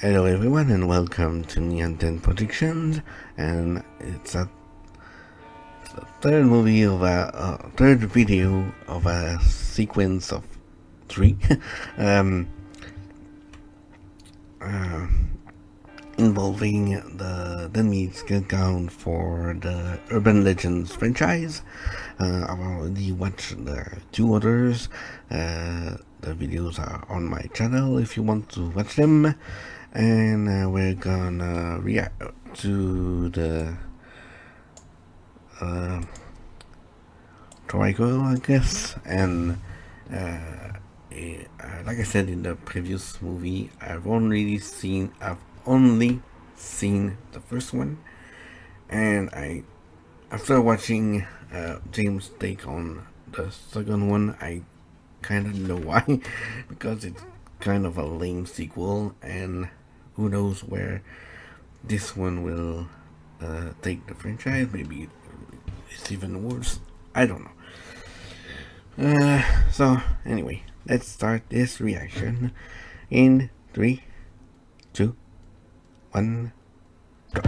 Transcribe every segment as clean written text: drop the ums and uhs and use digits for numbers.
Hello everyone and welcome to Nihonten Productions, and it's the third video of a sequence of three um, uh, involving the Denme's countdown for the Urban Legends franchise. I've already watched the two others. The videos are on my channel if you want to watch them, and we're gonna react to the Triangle, I guess. And like I said in the previous movie, I've only seen the first one, and after watching James' take on the second one, I kind of know why, because it's kind of a lame sequel, and who knows where this one will take the franchise. Maybe it's even worse, I don't know. So anyway, let's start this reaction in 3, 2, 1, go.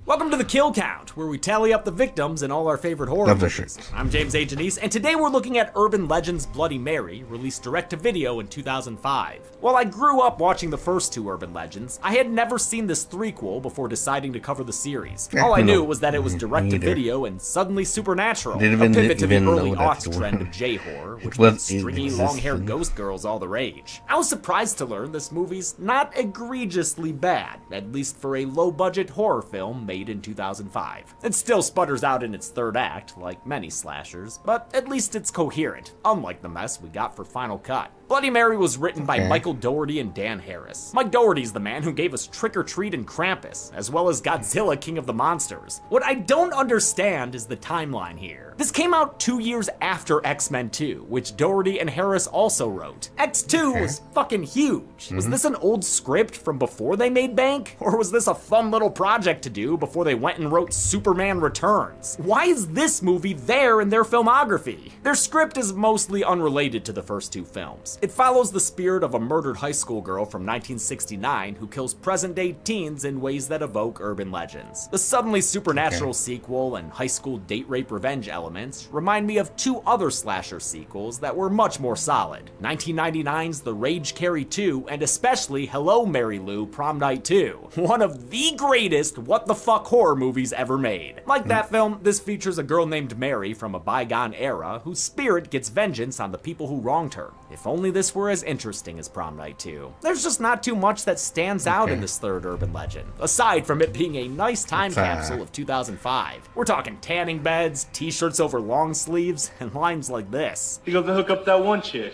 Welcome to the Kill Count, where we tally up the victims in all our favorite horror movies. I'm James A. Janice, and today we're looking at Urban Legends Bloody Mary, released direct-to-video in 2005. While I grew up watching the first two Urban Legends, I had never seen this threequel before deciding to cover the series. All I knew was that it was direct-to-video and suddenly supernatural, a pivot to the early aughts trend of J-horror, which made stringy, long-haired ghost girls all the rage. I was surprised to learn this movie's not egregiously bad, at least for a low-budget horror film made in 2005. It still sputters out in its third act, like many slashers, but at least it's coherent, unlike the mess we got for Final Cut. Bloody Mary was written by Michael Dougherty and Dan Harris. Mike Dougherty's the man who gave us Trick or Treat and Krampus, as well as Godzilla King of the Monsters. What I don't understand is the timeline here. This came out 2 years after X-Men 2, which Dougherty and Harris also wrote. X2 was fucking huge. Was this an old script from before they made bank? Or was this a fun little project to do before they went and wrote Superman Returns? Why is this movie there in their filmography? Their script is mostly unrelated to the first two films. It follows the spirit of a murdered high school girl from 1969 who kills present-day teens in ways that evoke urban legends. The suddenly supernatural sequel and high school date rape revenge elements remind me of two other slasher sequels that were much more solid: 1999's The Rage Carry 2 and especially Hello Mary Lou Prom Night 2, one of the greatest what the fuck horror movies ever made. Like that film, this features a girl named Mary from a bygone era whose spirit gets vengeance on the people who wronged her. If only this were as interesting as Prom Night 2. There's just not too much that stands out in this third urban legend, aside from it being a nice time capsule of 2005. We're talking tanning beds, t-shirts over long sleeves, and lines like this. You gonna hook up that one chick,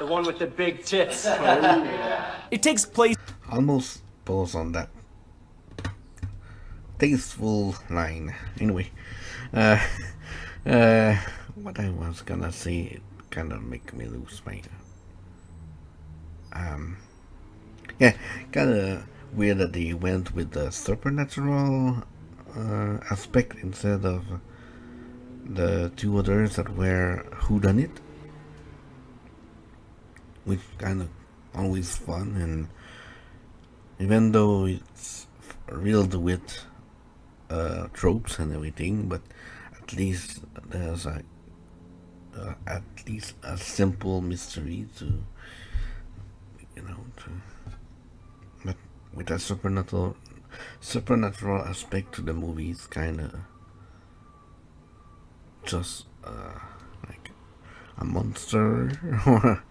the one with the big tits. It takes place Almost pause on that tasteful line. Anyway, what I was gonna say, it kind of make me lose my yeah, kind of weird that they went with the supernatural aspect instead of the two others that were whodunnit, which kind of always fun, and even though it's riddled with tropes and everything, but at least there's at least a simple mystery to, but with a supernatural aspect to the movies, kind of just like a monster or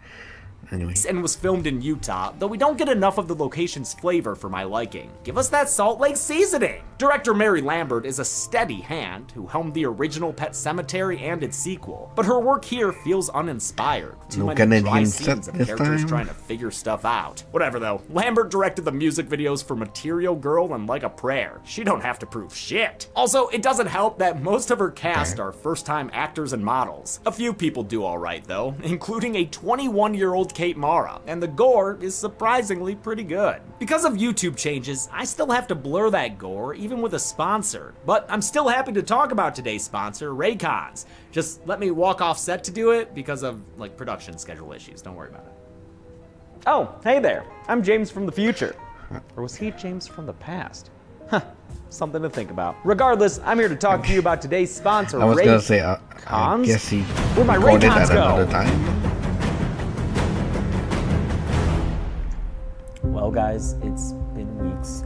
anyway. And was filmed in Utah, though we don't get enough of the location's flavor for my liking. Give us that Salt Lake seasoning! Director Mary Lambert is a steady hand who helmed the original Pet Sematary and its sequel, but her work here feels uninspired. Too many dry scenes of characters trying to figure stuff out. Whatever though, Lambert directed the music videos for Material Girl and Like a Prayer. She don't have to prove shit. Also, it doesn't help that most of her cast are first-time actors and models. A few people do alright though, including a 21-year-old Kate Mara, and the gore is surprisingly pretty good. Because of YouTube changes, I still have to blur that gore even with a sponsor, but I'm still happy to talk about today's sponsor, Raycons. Just let me walk off set to do it because of like production schedule issues, don't worry about it. Oh, hey there. I'm James from the future. Or was he James from the past? Huh, something to think about. Regardless, I'm here to talk to you about today's sponsor, I was gonna say, I guess he Where'd my recorded Raycons at another go? time. Well, guys, it's been weeks.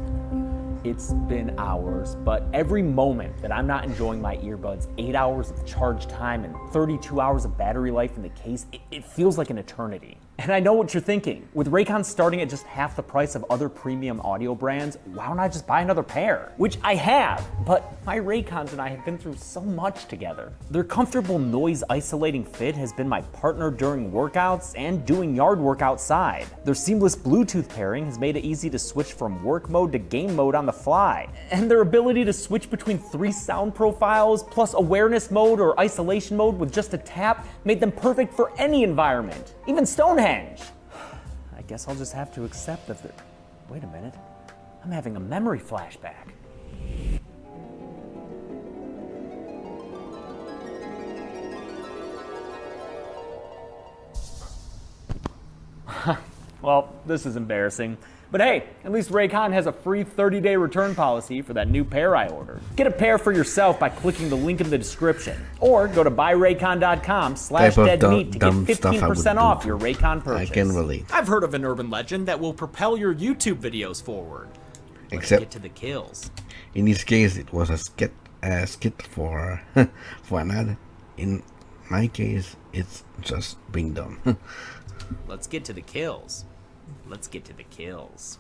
It's been hours, but every moment that I'm not enjoying my earbuds, 8 hours of charge time and 32 hours of battery life in the case, it feels like an eternity. And I know what you're thinking. With Raycons starting at just half the price of other premium audio brands, why don't I just buy another pair? Which I have, but my Raycons and I have been through so much together. Their comfortable noise isolating fit has been my partner during workouts and doing yard work outside. Their seamless Bluetooth pairing has made it easy to switch from work mode to game mode on the fly. And their ability to switch between 3 sound profiles plus awareness mode or isolation mode with just a tap made them perfect for any environment, even Stonehenge. I guess I'll just have to accept that wait a minute, I'm having a memory flashback. Well, this is embarrassing. But hey, at least Raycon has a free 30-day return policy for that new pair I ordered. Get a pair for yourself by clicking the link in the description. Or go to buyraycon.com/deadmeat to get 15% off your Raycon purchase. I can relate. I've heard of an urban legend that will propel your YouTube videos forward. Except get to the kills. In this case, it was a skit for for an ad. In my case, it's just being done. Let's get to the kills. Let's get to the kills.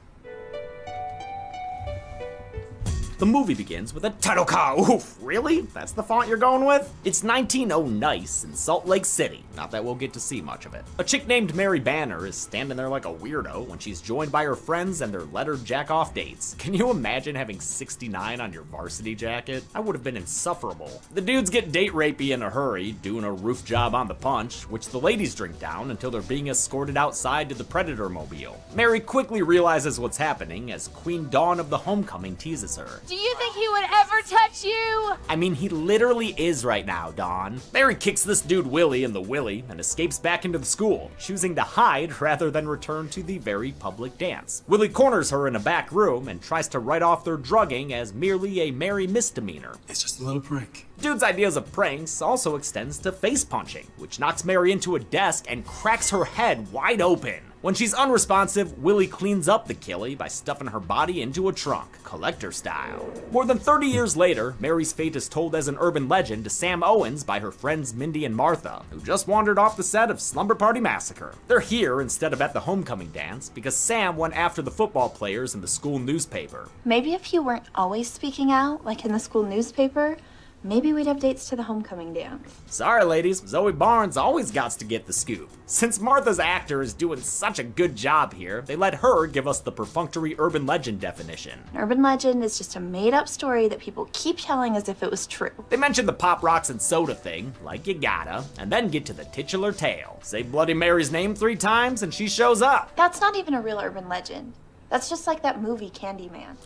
The movie begins with a title card. Oof, really? That's the font you're going with? It's 1909 in Salt Lake City. Not that we'll get to see much of it. A chick named Mary Banner is standing there like a weirdo when she's joined by her friends and their lettered jack-off dates. Can you imagine having 69 on your varsity jacket? I would have been insufferable. The dudes get date rapey in a hurry, doing a roof job on the punch, which the ladies drink down until they're being escorted outside to the Predator mobile. Mary quickly realizes what's happening as Queen Dawn of the Homecoming teases her. Do you think he would ever touch you? I mean, he literally is right now, Dawn. Mary kicks this dude Willie in the willy and escapes back into the school, choosing to hide rather than return to the very public dance. Willie corners her in a back room and tries to write off their drugging as merely a Mary misdemeanor. It's just a little prank. Dude's ideas of pranks also extends to face punching, which knocks Mary into a desk and cracks her head wide open. When she's unresponsive, Willie cleans up the killie by stuffing her body into a trunk, collector style. More than 30 years later, Mary's fate is told as an urban legend to Sam Owens by her friends Mindy and Martha, who just wandered off the set of Slumber Party Massacre. They're here instead of at the homecoming dance because Sam went after the football players in the school newspaper. Maybe if you weren't always speaking out, like in the school newspaper, maybe we'd have dates to the homecoming dance. Sorry, ladies, Zoe Barnes always gots to get the scoop. Since Martha's actor is doing such a good job here, they let her give us the perfunctory urban legend definition. An urban legend is just a made-up story that people keep telling as if it was true. They mention the pop rocks and soda thing, like you gotta, and then get to the titular tale. Say Bloody Mary's name 3 times and she shows up. That's not even a real urban legend. That's just like that movie Candyman.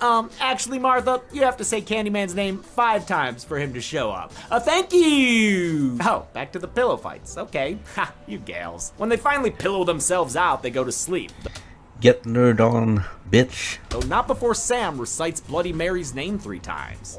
Actually, Martha, you have to say Candyman's name 5 times for him to show up. Thank you! Oh, back to the pillow fights. Okay. Ha, you gals. When they finally pillow themselves out, they go to sleep. Get nerd on, bitch. Though not before Sam recites Bloody Mary's name 3 times.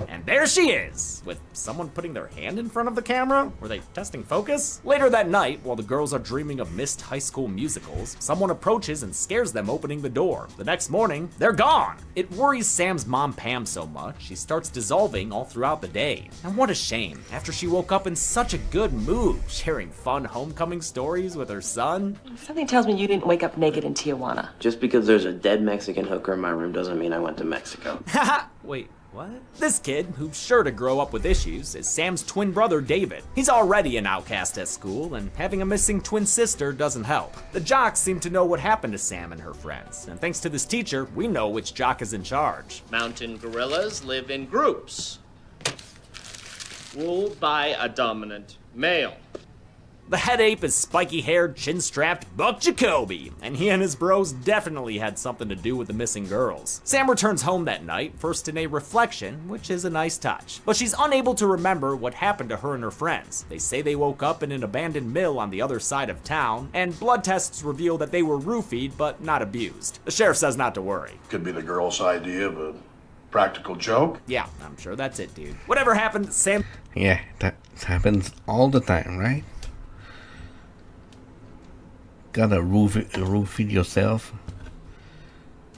And there she is, with someone putting their hand in front of the camera? Were they testing focus? Later that night, while the girls are dreaming of missed high school musicals, someone approaches and scares them opening the door. The next morning, they're gone. It worries Sam's mom Pam so much, she starts dissolving all throughout the day. And what a shame, after she woke up in such a good mood, sharing fun homecoming stories with her son. Something tells me you didn't wake up naked in Tijuana. Just because there's a dead Mexican hooker in my room doesn't mean I went to Mexico. Haha, wait. What? This kid, who's sure to grow up with issues, is Sam's twin brother, David. He's already an outcast at school, and having a missing twin sister doesn't help. The jocks seem to know what happened to Sam and her friends, and thanks to this teacher, we know which jock is in charge. Mountain gorillas live in groups, ruled by a dominant male. The head ape is spiky-haired, chin-strapped Buck Jacoby, and he and his bros definitely had something to do with the missing girls. Sam returns home that night, first in a reflection, which is a nice touch. But she's unable to remember what happened to her and her friends. They say they woke up in an abandoned mill on the other side of town, and blood tests reveal that they were roofied, but not abused. The sheriff says not to worry. Could be the girl's idea of a practical joke. Yeah, I'm sure that's it, dude. Whatever happened, Sam... Yeah, that happens all the time, right? Gotta roofie yourself.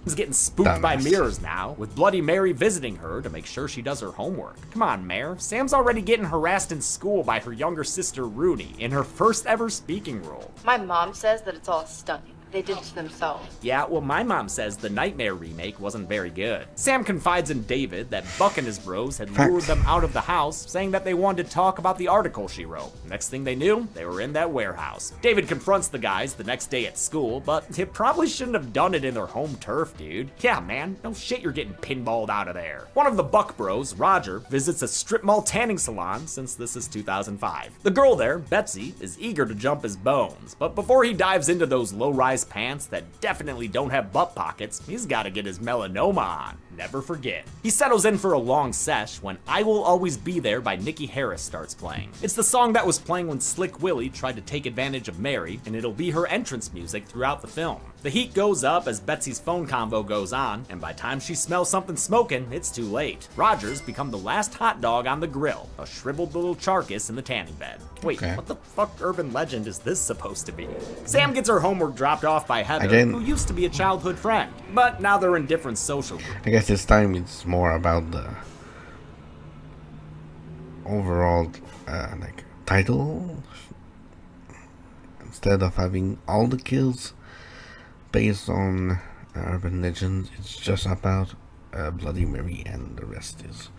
Is getting spooked by mirrors now, with Bloody Mary visiting her to make sure she does her homework. Come on, Mare. Sam's already getting harassed in school by her younger sister, Rooney, in her first ever speaking role. My mom says that it's all stunning. They did it to themselves. Yeah, well, my mom says the Nightmare remake wasn't very good. Sam confides in David that Buck and his bros had lured them out of the house, saying that they wanted to talk about the article she wrote. Next thing they knew, they were in that warehouse. David confronts the guys the next day at school, but they probably shouldn't have done it in their home turf, dude. Yeah, man, no shit you're getting pinballed out of there. One of the Buck bros, Roger, visits a strip mall tanning salon since this is 2005. The girl there, Betsy, is eager to jump his bones, but before he dives into those low-rise pants that definitely don't have butt pockets, he's gotta get his melanoma on. Never forget. He settles in for a long sesh when I Will Always Be There by Nikki Harris starts playing. It's the song that was playing when Slick Willie tried to take advantage of Mary, and it'll be her entrance music throughout the film. The heat goes up as Betsy's phone convo goes on, and by the time she smells something smoking, it's too late. Roger's become the last hot dog on the grill, a shriveled little charcass in the tanning bed. Wait, what the fuck urban legend is this supposed to be? Sam gets her homework dropped off by Heather, who used to be a childhood friend, but now they're in different social groups. I guess this time it's more about the overall like title instead of having all the kills based on urban legends. It's just about Bloody Mary, and the rest is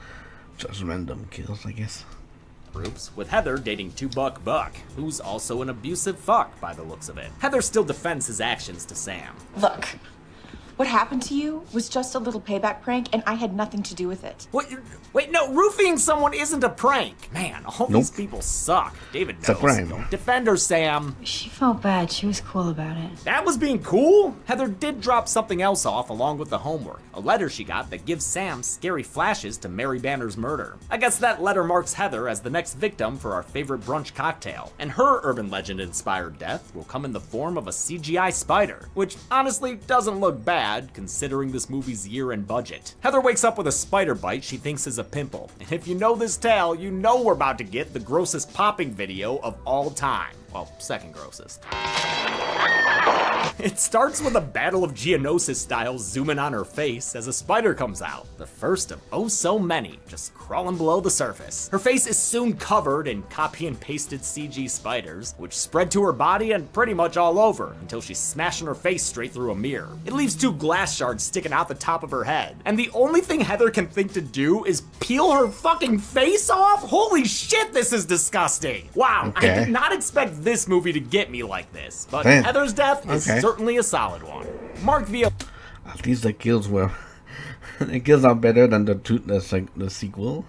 just random kills, I guess. Groups, with Heather dating 2Buck Buck, who's also an abusive fuck by the looks of it. Heather still defends his actions to Sam. Look, what happened to you was just a little payback prank, and I had nothing to do with it. What? Wait, no, roofing someone isn't a prank. Man, all these people suck. David knows. It's a crime. Defend her, Sam. She felt bad. She was cool about it. That was being cool? Heather did drop something else off along with the homework. A letter she got that gives Sam scary flashes to Mary Banner's murder. I guess that letter marks Heather as the next victim for our favorite brunch cocktail. And her urban legend-inspired death will come in the form of a CGI spider, which honestly doesn't look bad considering this movie's year-end budget. Heather wakes up with a spider bite she thinks is a pimple. And if you know this tale, you know we're about to get the grossest popping video of all time. Well, second grossest. It starts with a Battle of Geonosis style zooming on her face as a spider comes out. The first of oh so many, just crawling below the surface. Her face is soon covered in copy and pasted CG spiders, which spread to her body and pretty much all over until she's smashing her face straight through a mirror. It leaves 2 glass shards sticking out the top of her head. And the only thing Heather can think to do is peel her fucking face off? Holy shit, this is disgusting. Wow, I did not expect this movie to get me like this, but Heather's death is certainly a solid one. Mark Villa. At least the kills were the kills are better than the sequel.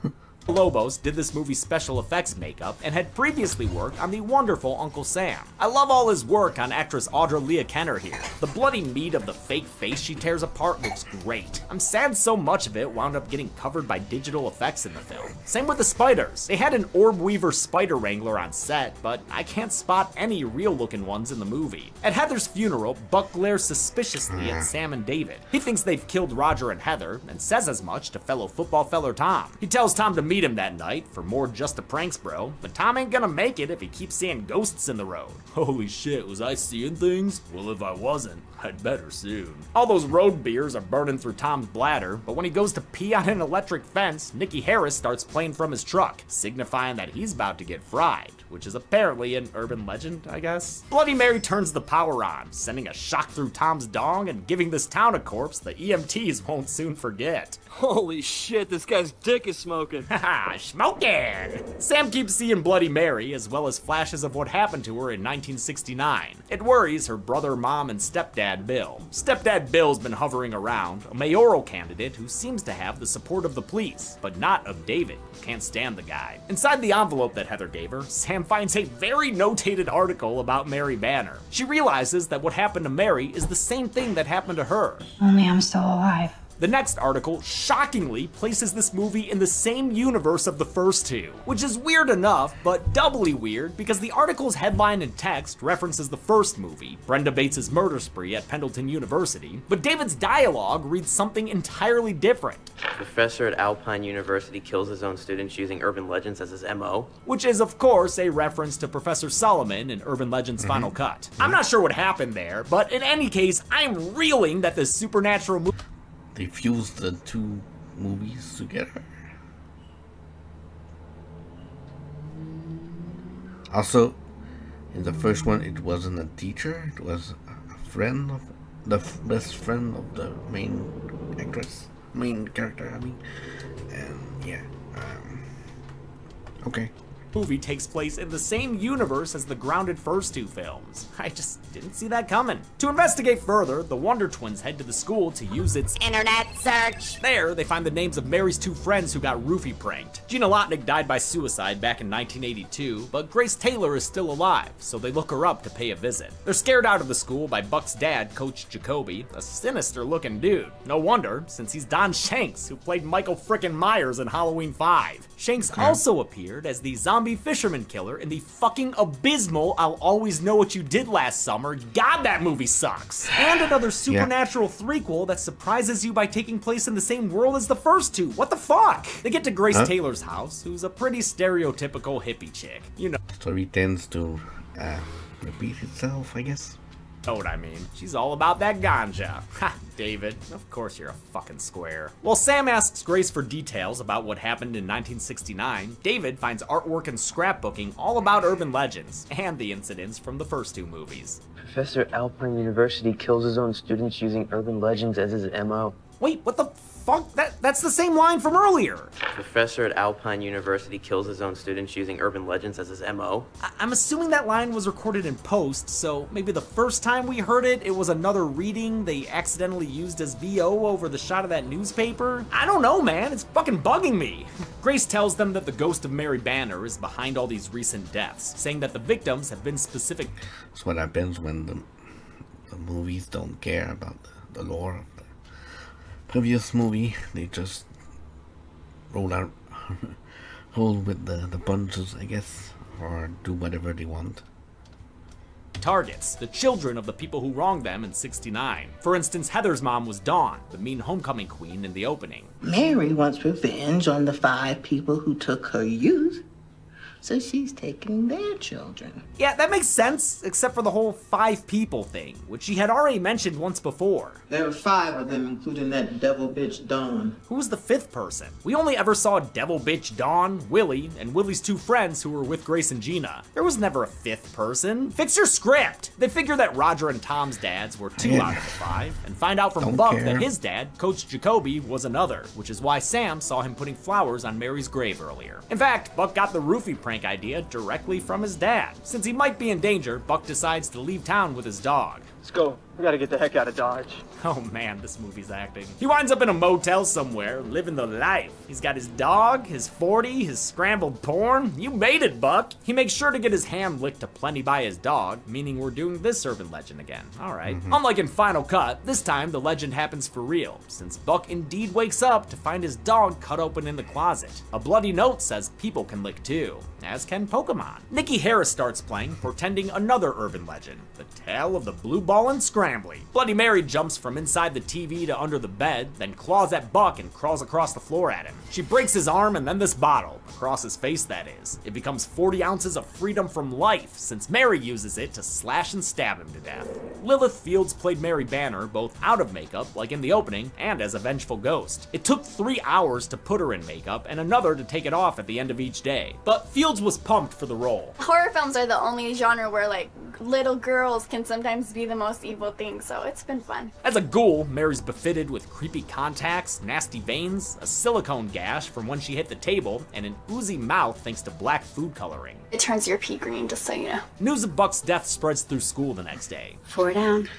Lobos did this movie's special effects makeup and had previously worked on the wonderful Uncle Sam. I love all his work on actress Audra Leah Kenner here. The bloody meat of the fake face she tears apart looks great. I'm sad so much of it wound up getting covered by digital effects in the film. Same with the spiders. They had an orb weaver spider wrangler on set, but I can't spot any real looking ones in the movie. At Heather's funeral, Buck glares suspiciously at Sam and David. He thinks they've killed Roger and Heather and says as much to fellow football feller Tom. He tells Tom to meet him that night for more Just a Pranks Bro, but Tom ain't gonna make it if he keeps seeing ghosts in the road. Holy shit, was I seeing things? Well, if I wasn't, I'd better soon. All those road beers are burning through Tom's bladder, but when he goes to pee on an electric fence, Nikki Harris starts playing from his truck, signifying that he's about to get fried, which is apparently an urban legend, I guess. Bloody Mary turns the power on, sending a shock through Tom's dong and giving this town a corpse the EMTs won't soon forget. Holy shit, this guy's dick is smoking. Ha, smoking! Sam keeps seeing Bloody Mary, as well as flashes of what happened to her in 1969. It worries her brother, mom, and stepdad, Bill. Stepdad Bill's been hovering around, a mayoral candidate who seems to have the support of the police, but not of David, who can't stand the guy. Inside the envelope that Heather gave her, Sam finds a very notated article about Mary Banner. She realizes that what happened to Mary is the same thing that happened to her. Only I'm still alive. The next article shockingly places this movie in the same universe of the first two, which is weird enough, but doubly weird because the article's headline and text references the first movie, Brenda Bates' murder spree at Pendleton University, but David's dialogue reads something entirely different. Professor at Alpine University kills his own students using urban legends as his MO. Which is, of course, a reference to Professor Solomon in Urban Legends Final Cut. I'm not sure what happened there, but in any case, I'm reeling that this supernatural movie. They fused the two movies together. Also, in the first one, it wasn't a teacher; it was a friend of the best friend of the main character. I mean, and yeah. Okay. Movie takes place in the same universe as the grounded first two films. I just didn't see that coming. To investigate further, the Wonder Twins head to the school to use its internet search. There, they find the names of Mary's two friends who got roofie pranked. Gina Lotnick died by suicide back in 1982, but Grace Taylor is still alive, so they look her up to pay a visit. They're scared out of the school by Buck's dad, Coach Jacoby, a sinister looking dude. No wonder, since he's Don Shanks, who played Michael frickin' Myers in Halloween 5. Shanks also appeared as the zombie fisherman killer in the fucking abysmal I'll Always Know What You Did Last Summer. God, that movie sucks. And another supernatural threequel that surprises you by taking place in the same world as the first two. What the fuck? They get to Grace Taylor's house, who's a pretty stereotypical hippie chick. You know. Story tends to repeat itself, I guess. Know what I mean. She's all about that ganja. Ha, David. Of course you're a fucking square. While Sam asks Grace for details about what happened in 1969, David finds artwork and scrapbooking all about urban legends and the incidents from the first two movies. Professor at Alpine University kills his own students using urban legends as his MO. Wait, what the fuck? That's the same line from earlier. Professor at Alpine University kills his own students using urban legends as his MO. I'm assuming that line was recorded in post, so maybe the first time we heard it, it was another reading they accidentally used as VO over the shot of that newspaper? I don't know, man. It's fucking bugging me. Grace tells them that the ghost of Mary Banner is behind all these recent deaths, saying that the victims have been specific. That's what happens when the movies don't care about the lore of the previous movie. They just roll out with the punches, I guess, or do whatever they want. Targets, the children of the people who wronged them in '69. For instance, Heather's mom was Dawn, the mean homecoming queen in the opening. Mary wants revenge on the 5 people who took her youth, so she's taking their children. Yeah, that makes sense, except for the whole 5 people thing, which she had already mentioned once before. There were 5 of them, including that devil bitch Dawn. Who was the 5th person? We only ever saw devil bitch Dawn, Willie, and Willie's 2 friends who were with Grace and Gina. There was never a 5th person. Fix your script! They figure that Roger and Tom's dads were 2 out of the 5, and find out from Buck that his dad, Coach Jacoby, was another, which is why Sam saw him putting flowers on Mary's grave earlier. In fact, Buck got the roofie prank idea directly from his dad. Since he might be in danger, Buck decides to leave town with his dog. Let's go. We gotta get the heck out of Dodge. Oh man, this movie's acting. He winds up in a motel somewhere, living the life. He's got his dog, his 40, his scrambled porn. You made it, Buck. He makes sure to get his hand licked to plenty by his dog, meaning we're doing this urban legend again. Alright. Unlike in Final Cut, this time the legend happens for real, since Buck indeed wakes up to find his dog cut open in the closet. A bloody note says people can lick too, as can Pokemon. Nikki Harris starts playing, portending another urban legend, the tale of the blue ball and scrambly. Bloody Mary jumps from inside the TV to under the bed, then claws at Buck and crawls across the floor at him. She breaks his arm and then this bottle, across his face that is. It becomes 40 ounces of freedom from life, since Mary uses it to slash and stab him to death. Lilith Fields played Mary Banner both out of makeup, like in the opening, and as a vengeful ghost. It took 3 hours to put her in makeup and another to take it off at the end of each day. But Fields Fields was pumped for the role. Horror films are the only genre where, like, little girls can sometimes be the most evil thing, so it's been fun. As a ghoul, Mary's befitted with creepy contacts, nasty veins, a silicone gash from when she hit the table, and an oozy mouth thanks to black food coloring. It turns your pea green, just so you know. News of Buck's death spreads through school the next day. 4 down.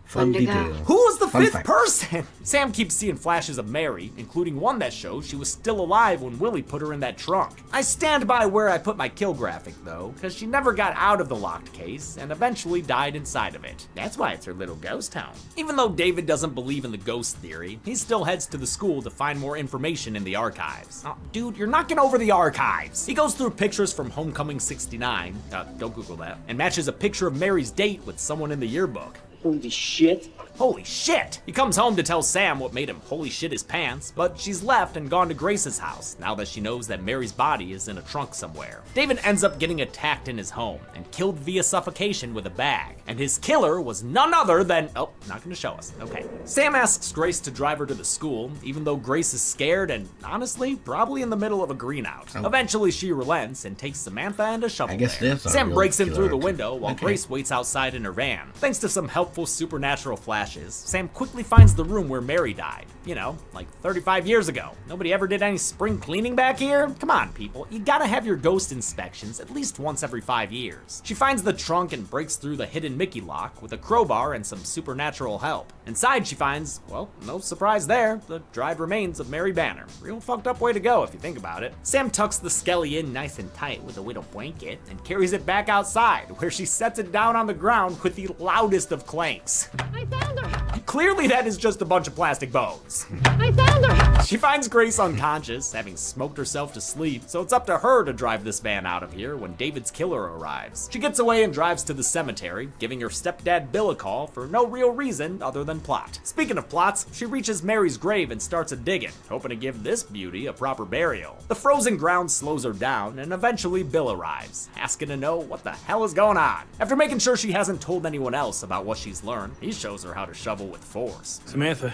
Fun detail. Who was the Fun fifth fact. person? Sam keeps seeing flashes of Mary, including one that shows she was still alive when Willie put her in that trunk. I stand by where I put my kill graphic though, because she never got out of the locked case and eventually died inside of it. That's why it's her little ghost town. Even though David doesn't believe in the ghost theory, he still heads to the school to find more information in the archives. Oh, dude, you're knocking over the archives. He goes through pictures from Homecoming 69, don't Google that, and matches a picture of Mary's date with someone in the yearbook. Holy shit. Holy shit! He comes home to tell Sam what made him holy shit his pants, but she's left and gone to Grace's house now that she knows that Mary's body is in a trunk somewhere. David ends up getting attacked in his home and killed via suffocation with a bag, and his killer was none other than, oh, not gonna show us, okay. Sam asks Grace to drive her to the school, even though Grace is scared and, honestly, probably in the middle of a green out. Eventually she relents and takes Samantha and a shovel there. Sam breaks in through the window while Grace waits outside in her van. Thanks to some helpful supernatural flashes, Sam quickly finds the room where Mary died. You know, like 35 years ago. Nobody ever did any spring cleaning back here? Come on, people. You gotta have your ghost inspections at least once every 5 years. She finds the trunk and breaks through the hidden Mickey lock with a crowbar and some supernatural help. Inside she finds, well, no surprise there, the dried remains of Mary Banner. Real fucked up way to go if you think about it. Sam tucks the skelly in nice and tight with a little blanket and carries it back outside, where she sets it down on the ground with the loudest of clanks. I found her! Clearly that is just a bunch of plastic bones. I found her! She finds Grace unconscious, having smoked herself to sleep, so it's up to her to drive this van out of here when David's killer arrives. She gets away and drives to the cemetery, giving her stepdad Bill a call for no real reason other than plot. Speaking of plots, she reaches Mary's grave and starts a digging, hoping to give this beauty a proper burial. The frozen ground slows her down, and eventually Bill arrives, asking to know what the hell is going on. After making sure she hasn't told anyone else about what she's learned, he shows her how to shovel with force. Samantha.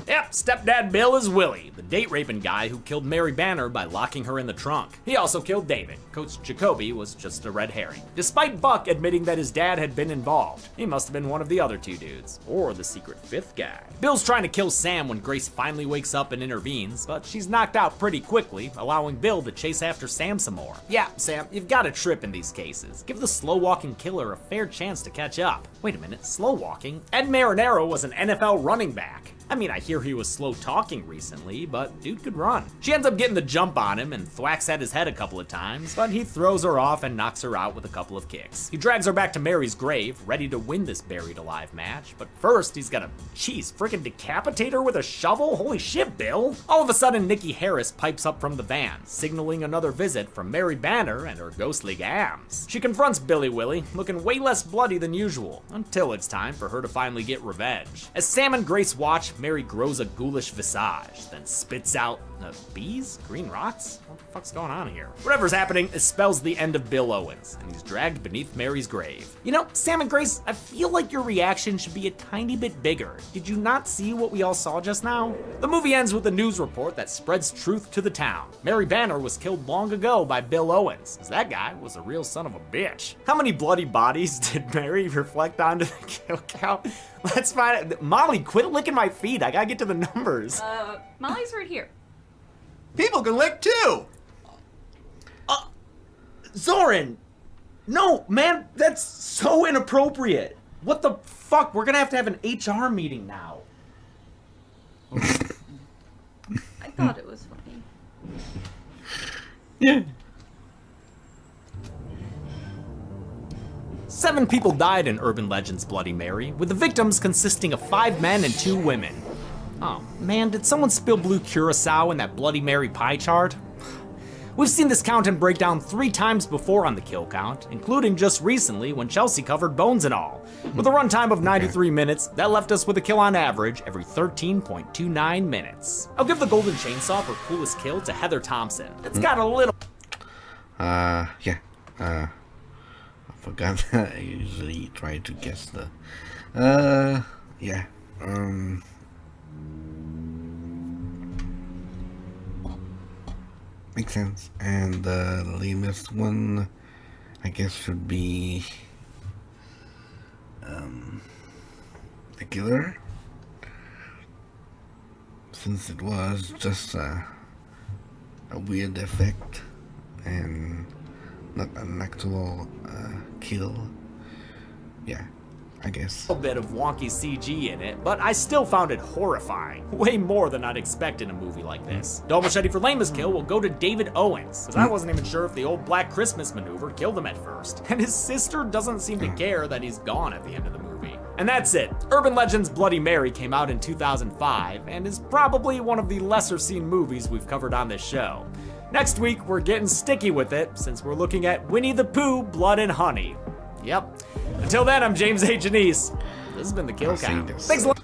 Yep, stepdad Bill is Willie, the date-raping guy who killed Mary Banner by locking her in the trunk. He also killed David. Coach Jacoby was just a red herring. Despite Buck admitting that his dad had been involved, he must have been one of the other two dudes, or the secret fifth guy. Bill's trying to kill Sam when Grace finally wakes up and intervenes, but she's knocked out pretty quickly, allowing Bill to chase after Sam some more. Yeah, Sam, you've got to trip in these cases. Give the slow-walking killer a fair chance to catch up. Wait a minute, slow-walking? Ed Marinero was an NFL running back. I mean, I hear he was slow talking recently, but dude could run. She ends up getting the jump on him and thwacks at his head a couple of times, but he throws her off and knocks her out with a couple of kicks. He drags her back to Mary's grave, ready to win this buried alive match, but first he's gotta, freaking decapitate her with a shovel? Holy shit, Bill! All of a sudden, Nikki Harris pipes up from the van, signaling another visit from Mary Banner and her ghostly gams. She confronts Billy Willie, looking way less bloody than usual, until it's time for her to finally get revenge. As Sam and Grace watch, Mary grows a ghoulish visage, then spits out bees? Green rocks? What the fuck's going on here? Whatever's happening, it spells the end of Bill Owens, and he's dragged beneath Mary's grave. You know, Sam and Grace, I feel like your reaction should be a tiny bit bigger. Did you not see what we all saw just now? The movie ends with a news report that spreads truth to the town. Mary Banner was killed long ago by Bill Owens, as that guy was a real son of a bitch. How many bloody bodies did Mary reflect onto the kill count? Let's find it. Molly, quit licking my feet. I gotta get to the numbers. Molly's right here. People can lick too! Zoran! No, man, that's so inappropriate. What the fuck? We're gonna have to have an HR meeting now. I thought it was funny. Yeah. 7 people died in Urban Legends Bloody Mary, with the victims consisting of 5 men and 2 women. Oh man, did someone spill blue curacao in that Bloody Mary pie chart? We've seen this count and breakdown 3 times before on the kill count, including just recently when Chelsea covered bones and all. With a runtime of 93 minutes, that left us with a kill on average every 13.29 minutes. I'll give the golden chainsaw for coolest kill to Heather Thompson. It's got a little... I forgot that I usually try to guess the... makes sense. And the lamest one, I guess, should be the killer, since it was just a weird effect and not an actual kill. Yeah, I guess. A little bit of wonky CG in it, but I still found it horrifying. Way more than I'd expect in a movie like this. Double machete for lamest kill will go to David Owens, because I wasn't even sure if the old Black Christmas maneuver killed him at first. And his sister doesn't seem to care that he's gone at the end of the movie. And that's it. Urban Legends Bloody Mary came out in 2005, and is probably one of the lesser seen movies we've covered on this show. Next week, we're getting sticky with it, since we're looking at Winnie the Pooh, Blood and Honey. Yep. Until then, I'm James A. Janice. This has been The Kill Count. Thanks a lot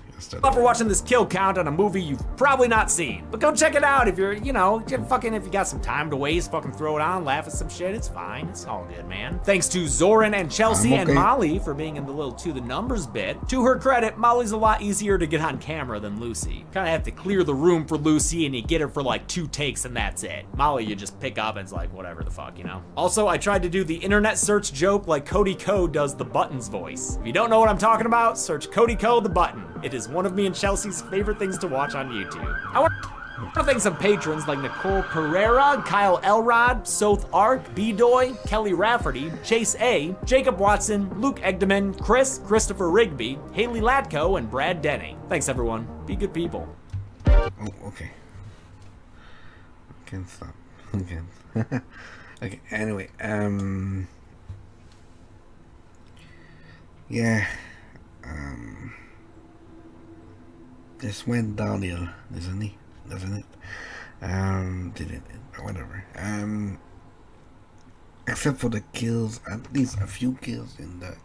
for watching this kill count on a movie you've probably not seen. But go check it out if you're, if you got some time to waste, fucking throw it on, laugh at some shit. It's fine. It's all good, man. Thanks to Zoran and Chelsea and Molly for being in the little To the Numbers bit. To her credit, Molly's a lot easier to get on camera than Lucy. Kinda have to clear the room for Lucy and you get her for like 2 takes and that's it. Molly, you just pick up and it's like, whatever the fuck, Also, I tried to do the internet search joke like Cody Ko does the Buttons voice. If you don't know what I'm talking about, search Cody Ko the Button. It is one of me and Chelsea's favorite things to watch on YouTube. I want to thank some patrons like Nicole Pereira, Kyle Elrod, Soth Ark, B-Doy, Kelly Rafferty, Chase A, Jacob Watson, Luke Egdeman, Chris, Christopher Rigby, Haley Latko, and Brad Denning. Thanks everyone. Be good people. Oh, okay. Can't stop. Can't. Okay, anyway, yeah, this went downhill, doesn't it? Did it, whatever. Except for the kills, at least a few kills in the,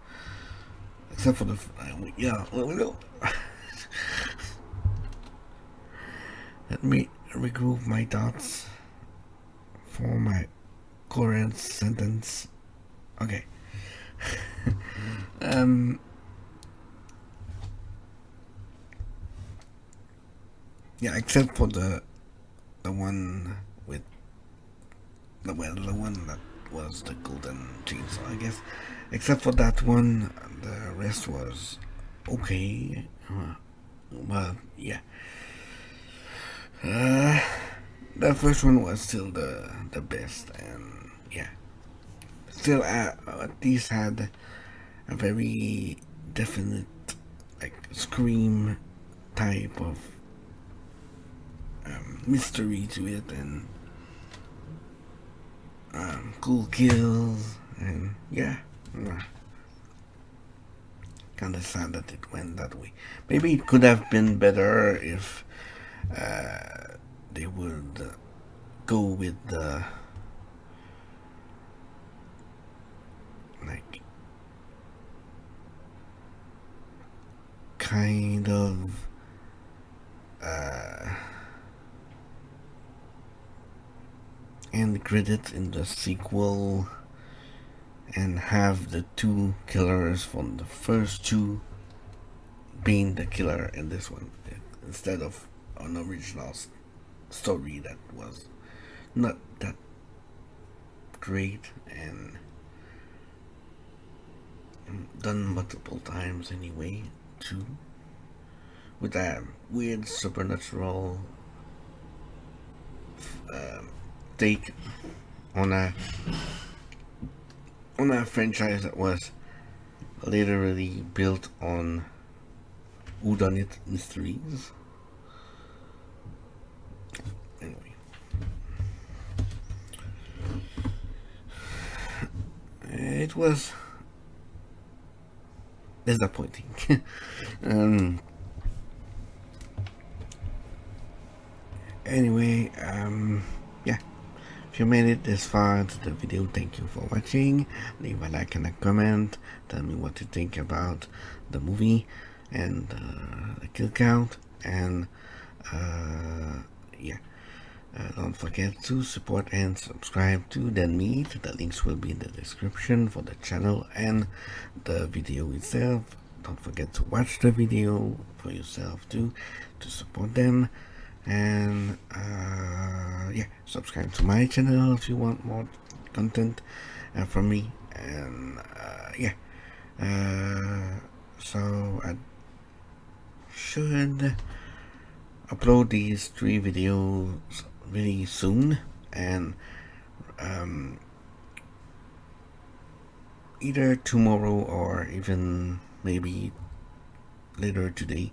except for the, let me regroup my thoughts for my current sentence. Okay. Yeah, except for the one with the one that was the golden chainsaw, I guess. Except for that one, the rest was okay. But yeah, the first one was still the best, and yeah, still at least had a very definite like Scream type of mystery to it, and cool kills, and yeah, kind of sad that it went that way. Maybe it could have been better if they would go with the like kind of end credits in the sequel and have the 2 killers from the first 2 being the killer in this one, instead of an original story that was not that great and done multiple times anyway, too, with that weird supernatural take on a franchise that was literally built on whodunit mysteries. Anyway, it was disappointing. Anyway, yeah, if you made it this far into the video, thank you for watching. Leave a like and a comment. Tell me what you think about the movie and the kill count. And yeah, don't forget to support and subscribe to Den Meat. The links will be in the description for the channel and the video itself. Don't forget to watch the video for yourself too, to support them. And yeah, subscribe to my channel if you want more content from me. And yeah, so I should upload these 3 videos really soon, and either tomorrow or even maybe later today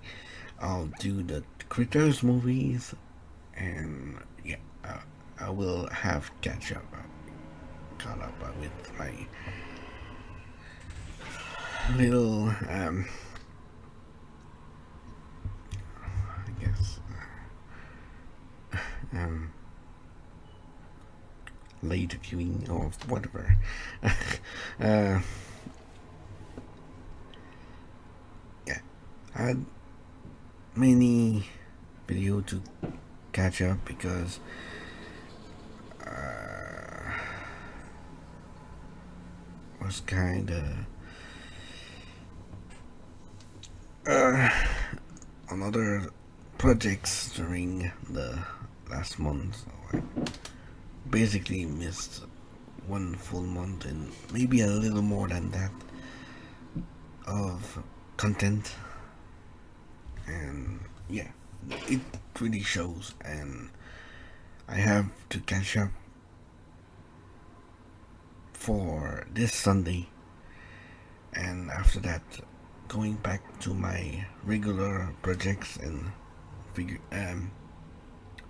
I'll do the Critters movies. And yeah, I will have caught up with my little I guess late viewing or whatever. Yeah, I had many video to catch up because was kind of on other projects during the last month, so I basically missed 1 full month and maybe a little more than that of content. And yeah, it really shows, and I have to catch up for this Sunday, and after that going back to my regular projects and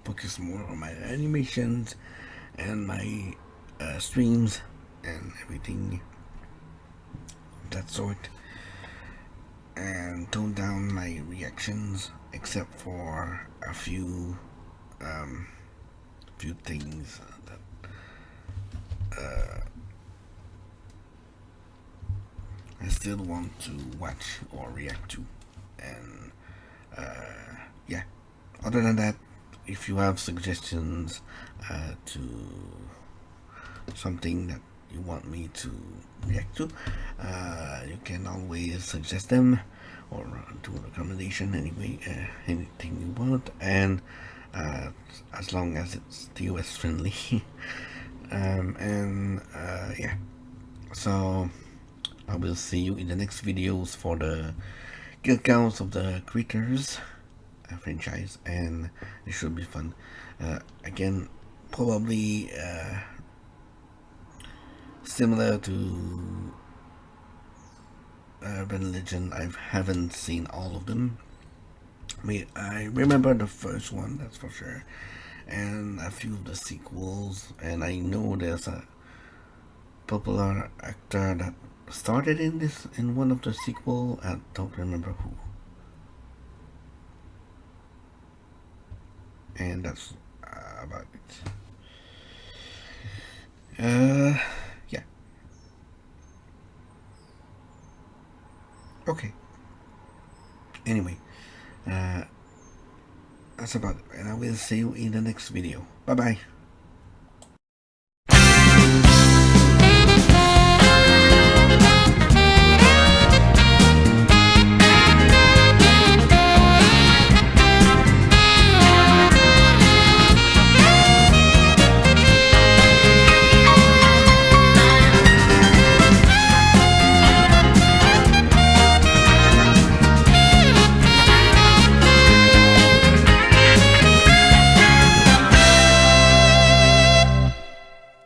focus more on my animations and my streams and everything of that sort, and tone down my reactions except for a few things that I still want to watch or react to. And yeah, other than that, if you have suggestions to something that you want me to react to, you can always suggest them or do a recommendation anyway, anything you want, and as long as it's TOS friendly. And yeah, so I will see you in the next videos for the kill counts of the Critters franchise, and it should be fun. Again, probably similar to Urban Legend. I haven't seen all of them. I remember the first one, that's for sure, and a few of the sequels, and I know there's a popular actor that started in one of the sequel. I don't remember who, and that's about it. Yeah, okay, anyway, that's about it, and I will see you in the next video. Bye bye.